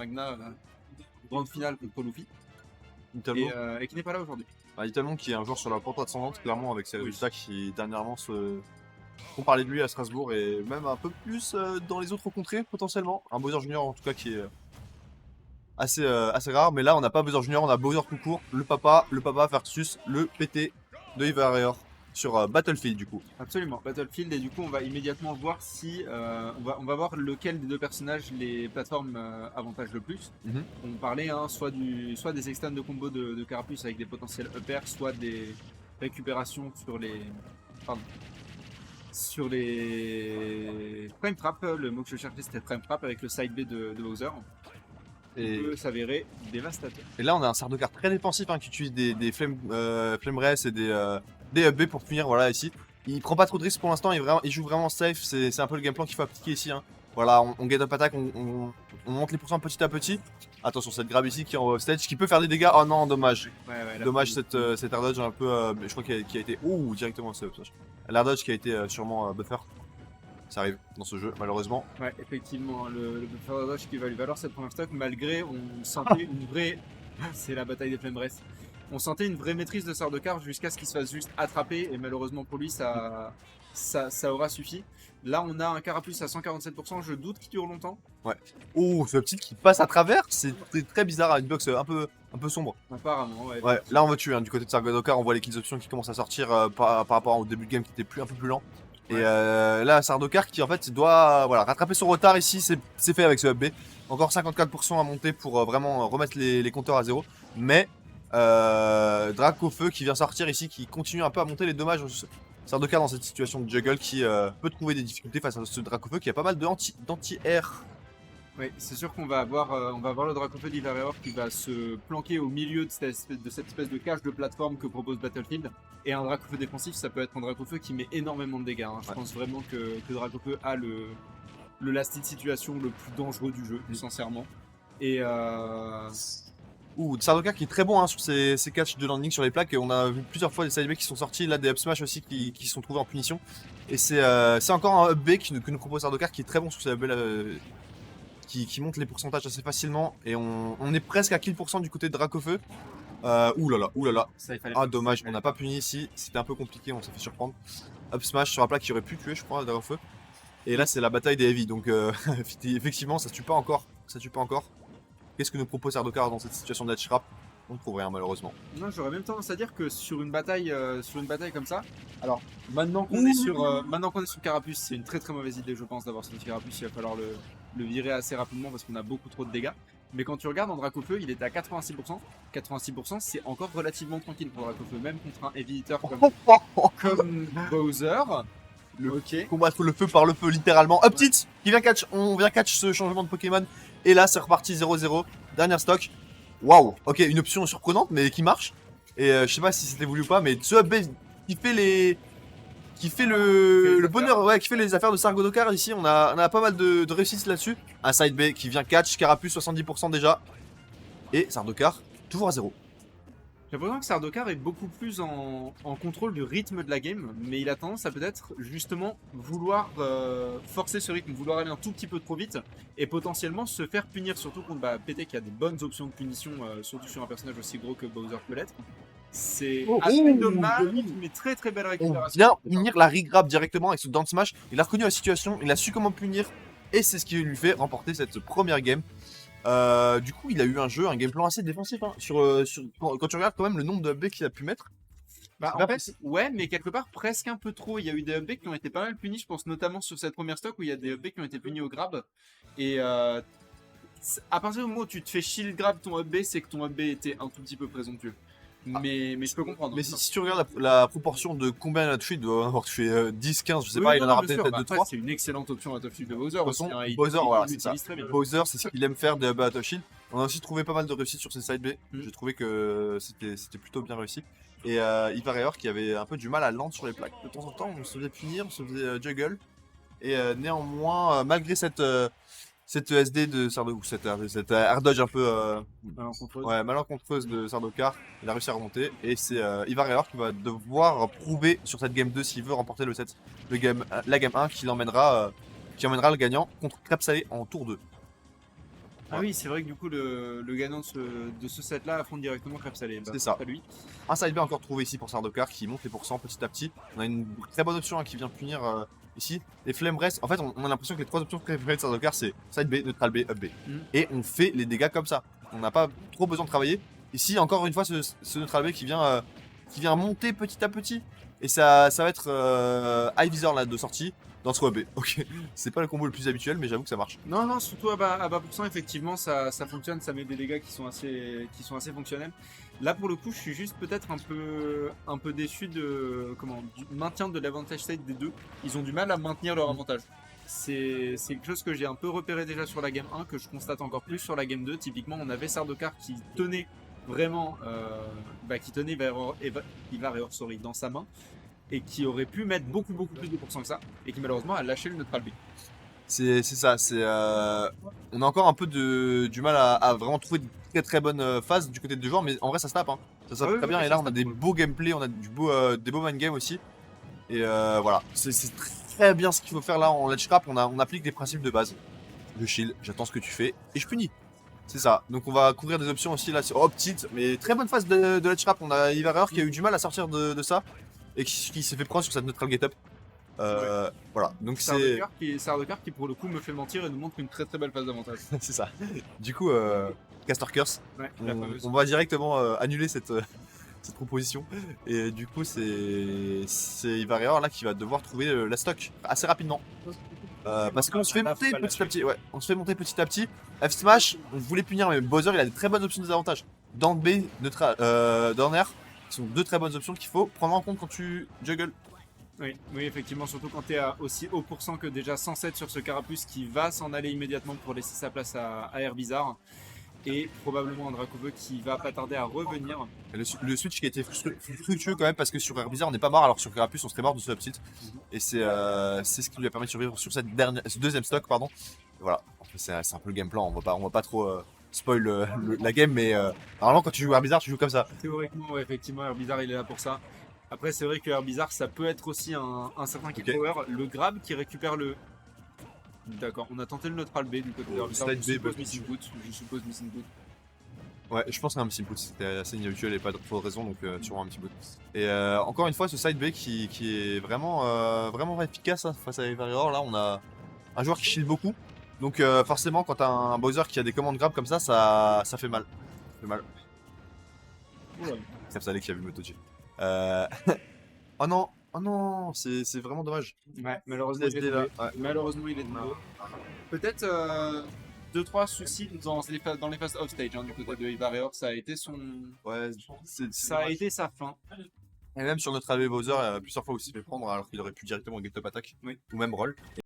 Magna, grande finale contre Luffy, et qui n'est pas là aujourd'hui. Italement qui est un joueur sur la pente ascendante, clairement, avec ses résultats qui dernièrement font parler de lui à Strasbourg et même un peu plus dans les autres contrées potentiellement. Un Bowser Junior en tout cas qui est assez rare, mais là on n'a pas Bowser Junior, on a Bowser tout court, le papa versus le PT de Ivarrior sur Battlefield du coup. Absolument, Battlefield, et du coup on va immédiatement voir si on va voir lequel des deux personnages les plateformes avantagent le plus. On parlait soit des externes de combo de Carapuce avec des potentiels uppers, soit des récupérations sur les Frame Trap. Le mot que je cherchais c'était Frame Trap avec le side B de Bowser. Et peut s'avérer dévastateur. Et là on a un Sardaukar très défensif qui utilise des Flame Race et des UB pour punir, voilà, ici. Il prend pas trop de risques pour l'instant, il joue vraiment safe, c'est un peu le game plan qu'il faut appliquer ici. Voilà, on get up attack, on monte les pourcents petit à petit. Attention, cette grab ici qui est en off stage, qui peut faire des dégâts. Oh non, dommage. Dommage cette air dodge un peu, je crois qu'il a été... Ouh, directement ce l'air dodge qui a été sûrement buffer. Ça arrive dans ce jeu, malheureusement. Ouais, effectivement, le buffer dodge qui va lui valoir cette première stock, malgré on sentait une vraie... C'est la bataille des Flame Race. On sentait une vraie maîtrise de Sardaukar jusqu'à ce qu'il se fasse juste attraper, et malheureusement pour lui ça aura suffi. Là on a un Carapuce à 147%, je doute qu'il dure longtemps. Ouais. Oh, ce petit qui passe à travers, c'est très bizarre, une box un peu sombre. Apparemment, ouais. Ouais, là on va tuer, du côté de Sardaukar, on voit les kills options qui commencent à sortir par rapport au début de game qui était un peu plus lent. Ouais. Et là Sardaukar qui en fait doit rattraper son retard ici, c'est fait avec ce UB. Encore 54% à monter pour vraiment remettre les compteurs à zéro. Mais Dracofeu qui vient sortir ici, qui continue un peu à monter les dommages. Sardaukar dans cette situation de juggle qui peut trouver des difficultés face à ce Dracofeu qui a pas mal d'anti-air. Oui, c'est sûr qu'on va avoir le Dracofeu d'Ivarrior qui va se planquer au milieu de cette espèce de cage de plateforme que propose Battlefield. Et un Dracofeu défensif, ça peut être un Dracofeu qui met énormément de dégâts. Je pense vraiment que Dracofeu a le last-hit situation le plus dangereux du jeu, sincèrement. Et Sardaukar qui est très bon sur ses catchs de landing sur les plaques. Et on a vu plusieurs fois des side B qui sont sortis, là des up smash aussi qui sont trouvés en punition. Et c'est encore un up B que nous propose Sardaukar qui est très bon sur ces up B là, qui monte les pourcentages assez facilement. Et on est presque à kill % du côté de Dracofeu. Oulala. Ah dommage, on n'a pas puni ici, c'était un peu compliqué, on s'est fait surprendre. Up smash sur un plaque qui aurait pu tuer je crois Dracofeu. Et là c'est la bataille des heavy, donc effectivement ça tue pas encore. Qu'est-ce que nous propose Sardaukar dans cette situation de ledge trap? On ne trouve rien malheureusement. Non, j'aurais même tendance à dire que sur une bataille comme ça, alors maintenant qu'on est sur Carapuce, c'est une très très mauvaise idée je pense d'avoir sorti Carapuce, il va falloir le virer assez rapidement parce qu'on a beaucoup trop de dégâts. Mais quand tu regardes en Dracofeu, il était à 86%. 86% c'est encore relativement tranquille pour Dracofeu, même contre un heavy hitter comme Bowser. Combattre le feu par le feu littéralement. Up tilt qui vient catch, on vient catch ce changement de Pokémon. Et là c'est reparti 0-0, dernière stock. Waouh, ok, une option surprenante mais qui marche. Et je sais pas si c'était voulu ou pas, mais ce up qui fait le bonheur, qui fait les affaires de Sardaukar ici, on a pas mal de réussite là-dessus. Un side B qui vient catch, Carapuce 70% déjà. Et Sardaukar toujours à 0. J'ai l'impression que Sardaukar est beaucoup plus en contrôle du rythme de la game, mais il a tendance à peut-être justement vouloir forcer ce rythme, vouloir aller un tout petit peu trop vite et potentiellement se faire punir, surtout contre PT qui a des bonnes options de punition, surtout sur un personnage aussi gros que Bowser peut l'être. C'est assez dommage, mais très très belle récupération. On vient punir la regrab directement avec ce down smash, il a reconnu la situation, il a su comment punir et c'est ce qui lui fait remporter cette première game. Du coup, il a eu un game plan assez défensif quand tu regardes quand même le nombre de UB qu'il a pu mettre. En fait, ouais, mais quelque part presque un peu trop. Il y a eu des UB qui ont été pas mal punis, je pense notamment sur cette première stock où il y a des UB qui ont été punis au grab. Et à partir du moment où tu te fais shield grab ton UB, c'est que ton UB était un tout petit peu présomptueux. Mais je peux comprendre. Mais si tu regardes la proportion de combien il a tué, il doit avoir tué 10, 15, je sais pas, il en a raté peut-être 2-3. C'est une excellente option à top shield de Bowser. Bowser, voilà, c'est ça. Bowser, c'est ce qu'il aime faire de battle shield. On a aussi trouvé pas mal de réussite sur ses side B. J'ai trouvé que c'était plutôt bien réussi. Et Ivarrior qui avait un peu du mal à land sur les plaques. De temps en temps, on se faisait punir, on se faisait juggle. Et néanmoins, malgré cette SD de Sardaukar, cette air dodge un peu malencontreuse de Sardaukar, il a réussi à remonter. Et c'est Ivarrior qui va devoir prouver sur cette game 2 s'il veut remporter le set, la game 1 qui emmènera le gagnant contre Crêpe Salée en tour 2. Ah oui, c'est vrai que du coup, le gagnant de ce set-là affronte directement Crêpe Salé. Bah, C'est ça. pas lui. Un side B encore trouvé ici pour Sardaukar qui monte les pourcents petit à petit. On a une très bonne option qui vient punir ici. Les Flame Rest, en fait, on a l'impression que les 3 options préférées de Sardaukar, c'est side B, neutral B, up B. Et on fait les dégâts comme ça. On n'a pas trop besoin de travailler. Ici, encore une fois, ce neutral B qui vient monter petit à petit. Et ça va être High Visor là de sortie dans ce B. Ok, c'est pas le combo le plus habituel, mais j'avoue que ça marche. Non, non, surtout à bas pourcent, effectivement, ça fonctionne, ça met des dégâts qui sont assez fonctionnels. Là, pour le coup, je suis juste peut-être un peu déçu du maintien de l'avantage side des deux. Ils ont du mal à maintenir leur avantage. C'est quelque chose que j'ai un peu repéré déjà sur la game 1, que je constate encore plus sur la game 2. Typiquement, on avait Sardaukar qui tenait vraiment, qui tenait Ivar et Orsori dans sa main, et qui aurait pu mettre beaucoup plus de pourcents que ça, et qui malheureusement a lâché le neutral B. C'est ça, on a encore un peu du mal à vraiment trouver de très bonnes phases du côté des deux joueurs, mais en vrai ça se tape, hein. Ça se tape très bien, et là on a des beaux gameplays, on a des beaux mind game aussi. Et voilà, c'est très bien ce qu'il faut faire là en ledge trap, on applique des principes de base. Je shield, j'attends ce que tu fais, et je punis. C'est ça, donc on va couvrir des options aussi là, oh petite, mais très bonne phase de ledge trap, on a Ivareur qui a eu du mal à sortir de ça, et qui s'est fait prendre sur cette neutral get up. Voilà, donc c'est. Sardaukar qui pour le coup me fait mentir et nous montre une très belle phase d'avantage. C'est ça. Du coup, Caster Curse, Ouais, on va directement annuler cette proposition. Et du coup, c'est Ivareur là qui va devoir trouver la stock assez rapidement. Parce qu'on se fait monter petit à petit. Ouais, on se fait monter petit à petit. F Smash, on voulait punir, mais Bowser il a des très bonnes options de désavantage. Dans B, neutral, dans R, qui sont deux très bonnes options qu'il faut prendre en compte quand tu juggles. Oui, effectivement, surtout quand tu es aussi haut pourcent que déjà 107 sur ce Carapuce qui va s'en aller immédiatement pour laisser sa place à Herbizarre. Et probablement un Dracoveux qui va pas tarder à revenir. Le switch qui a été fructueux quand même parce que sur Herbizarre on n'est pas mort alors que sur Carapuce on serait mort de ce upset. Et c'est ce qui lui a permis de survivre sur ce deuxième stock pardon. Et voilà, c'est un peu le game plan, on va pas trop spoil la game mais normalement quand tu joues Herbizarre tu joues comme ça. Théoriquement ouais, effectivement Herbizarre il est là pour ça. Après c'est vrai que Herbizarre ça peut être aussi un certain kill power. Le grab qui récupère le... D'accord, on a tenté le neutral B du côté d'Herbizarre, je suppose Missing Boot. Ouais, je pense qu'un Missing Boot c'était assez inhabituel et pas trop de raison donc sûrement un petit boot. Et encore une fois ce side B qui est vraiment efficace hein, face à Ivareur. Là on a un joueur qui shield beaucoup. Donc forcément quand t'as un Bowser qui a des commandes grab comme ça fait mal. Ça fait mal. Ouais. C'est ça qui a vu le Motoji. Oh non, c'est vraiment dommage. Ouais, malheureusement il est tombé. Ouais. Malheureusement il est tombé. Peut-être 2-3 soucis dans les phases off-stage hein, du côté de Ivareur, ça a été son... Ouais, ça a été sa fin. Et même sur notre AV Bowser, il y a plusieurs fois où il s'est fait prendre alors qu'il aurait pu directement get up attack. Oui. Ou même roll.